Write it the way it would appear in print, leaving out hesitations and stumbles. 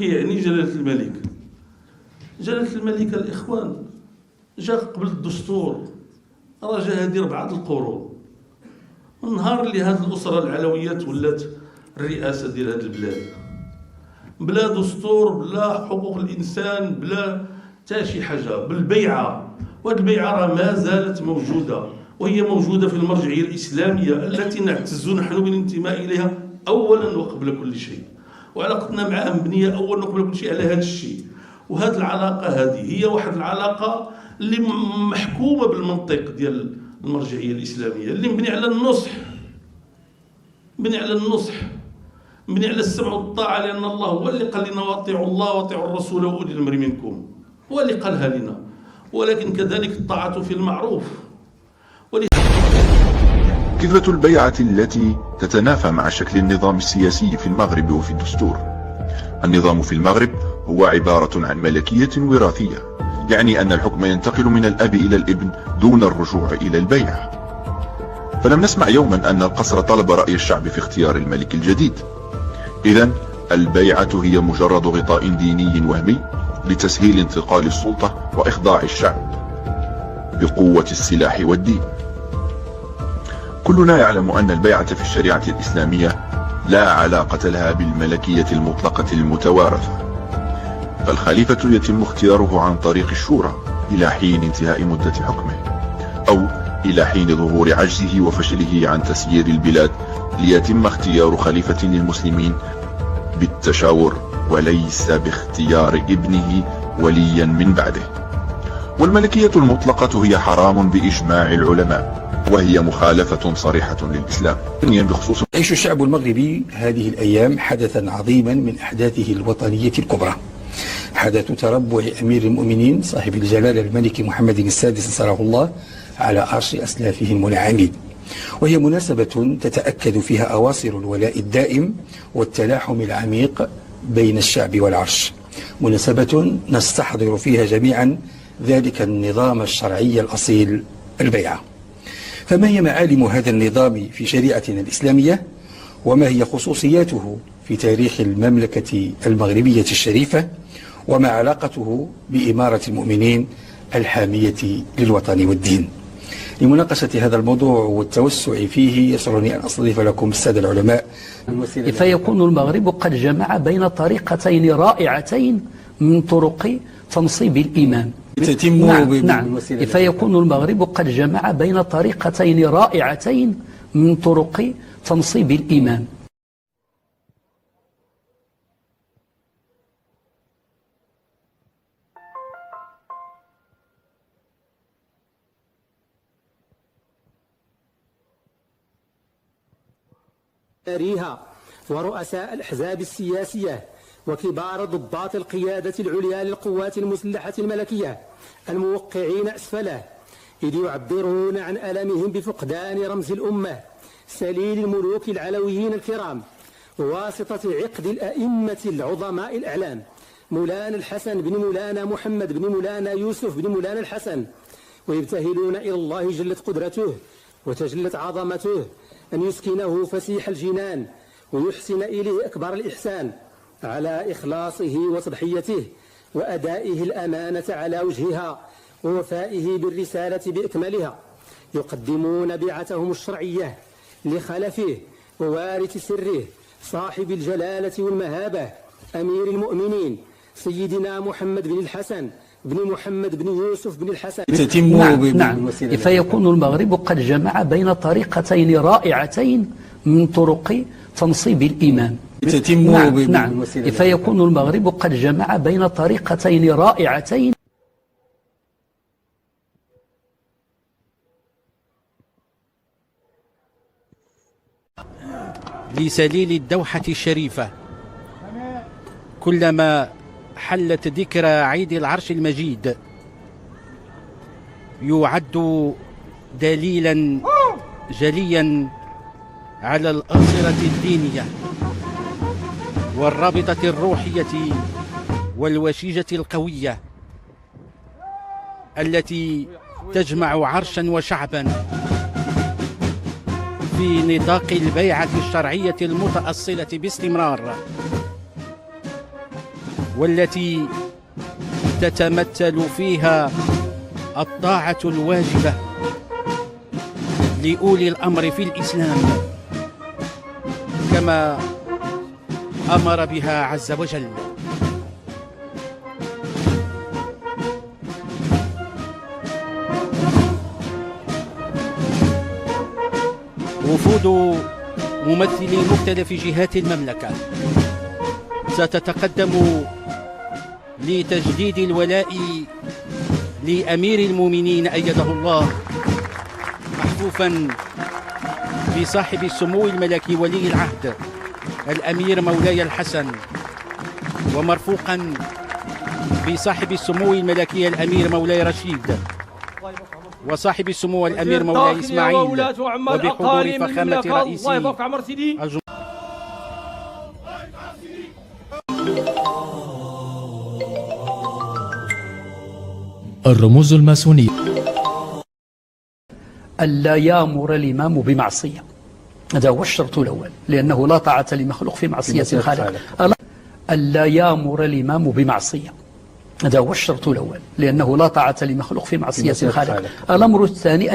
يعني جلالة الملك. جلالة الملك الإخوان جا قبل الدستور، راه جا هذه 4 القرون. من نهار اللي هذه الأسرة العلويات ولات الرئاسة ديال هذه البلاد، بلا دستور، بلا حقوق الإنسان، بلا حتى شي حاجة، بالبيعة. وهذه البيعة راه ما زالت موجودة، وهي موجودة في المرجعية الإسلامية التي نعتز نحن بالانتماء إليها أولا وقبل كل شيء، وعلاقتنا معها مبنية أولا وقبل كل شيء على هذا الشيء. وهذه العلاقة هذه هي واحد العلاقة اللي محكومة بالمنطق ديال المرجعية الإسلامية، اللي مبني على النصح، مبني على النصح، مبني على السمع والطاعة، لأن الله هو اللي قال لنا واطيعوا الله واطيعوا الرسول وأولي الأمر منكم، هو اللي قالها لنا. ولكن كذلك الطاعة في المعروف. كذبة البيعة التي تتنافى مع شكل النظام السياسي في المغرب وفي الدستور. النظام في المغرب هو عبارة عن ملكية وراثية، يعني أن الحكم ينتقل من الأب إلى الابن دون الرجوع إلى البيعة. فلم نسمع يوما أن القصر طلب رأي الشعب في اختيار الملك الجديد. إذن البيعة هي مجرد غطاء ديني وهمي لتسهيل انتقال السلطة وإخضاع الشعب بقوة السلاح والدين. كلنا يعلم أن البيعة في الشريعة الإسلامية لا علاقة لها بالملكية المطلقة المتوارثة، فالخليفة يتم اختياره عن طريق الشورى إلى حين انتهاء مدة حكمه، أو إلى حين ظهور عجزه وفشله عن تسيير البلاد، ليتم اختيار خليفة للمسلمين بالتشاور وليس باختيار ابنه وليا من بعده. والملكية المطلقة هي حرام بإجماع العلماء، وهي مخالفة صريحة للإسلام. بخصوص يعيش الشعب المغربي هذه الأيام حدثا عظيما من أحداثه الوطنية الكبرى، حدث تربع أمير المؤمنين صاحب الجلالة الملك محمد السادس نصره الله على عرش أسلافه المنعمين، وهي مناسبة تتأكد فيها أواصر الولاء الدائم والتلاحم العميق بين الشعب والعرش، مناسبة نستحضر فيها جميعا ذلك النظام الشرعي الأصيل، البيعة. فما هي معالم هذا النظام في شريعتنا الإسلامية؟ وما هي خصوصياته في تاريخ المملكة المغربية الشريفة؟ وما علاقته بإمارة المؤمنين الحامية للوطن والدين؟ لمناقشة هذا الموضوع والتوسع فيه يسرني أن أستضيف لكم السادة العلماء. فيكون المغرب قد جمع بين طريقتين رائعتين من طرق تنصيب الإمام. نعم. فيكون المغرب قد جمع بين طريقتين رائعتين من طرق تنصيب الإمام. ورؤساء الأحزاب السياسية وكبار ضباط القيادة العليا للقوات المسلحة الملكية الموقعين أسفله، إذ يعبرون عن ألمهم بفقدان رمز الأمة سليل الملوك العلويين الكرام، وواسطة عقد الأئمة العظماء الأعلام، مولانا الحسن بن مولانا محمد بن مولانا يوسف بن مولانا الحسن، ويبتهلون إلى الله جلت قدرته وتجلت عظمته أن يسكنه فسيح الجنان ويحسن إليه أكبر الإحسان على إخلاصه وتضحيته وأدائه الأمانة على وجهها ووفائه بالرسالة بإكملها. يقدمون بيعتهم الشرعية لخلفه ووارث سره صاحب الجلالة والمهابة أمير المؤمنين سيدنا محمد بن الحسن بن محمد بن يوسف بن الحسن. نعم. فيكون المغرب قد جمع بين طريقتين رائعتين من طرق تنصيب الإمام. نعم. فيكون المغرب قد جمع بين طريقتين رائعتين. لسليل الدوحة الشريفة كلما حلت ذكرى عيد العرش المجيد يعد دليلا جليا على الأصالة الدينية والرابطة الروحية والوشيجة القوية التي تجمع عرشا وشعبا في نطاق البيعة الشرعية المتأصلة باستمرار. والتي تتمثل فيها الطاعة الواجبة لأولي الأمر في الإسلام كما أمر بها عز وجل. وفود ممثلي مختلف جهات المملكة ستتقدم لتجديد الولاء لأمير المؤمنين أيده الله، محفوفا بصاحب السمو الملكي ولي العهد الأمير مولاي الحسن، ومرفوقا بصاحب السمو الملكي الأمير مولاي رشيد، وصاحب السمو الأمير مولاي إسماعيل، وبحضور فخامة رئيس الجمهورية. الرموز الماسونية. ألا يأمر الإمام بمعصية، هذا هو الشرط الأول، لأنه لا طاعة لمخلوق في معصية الخالق. ألا يأمر الإمام بمعصية، هذا هو الشرط الأول، لأنه لا طاعة لمخلوق في معصية الخالق. الأمر الثاني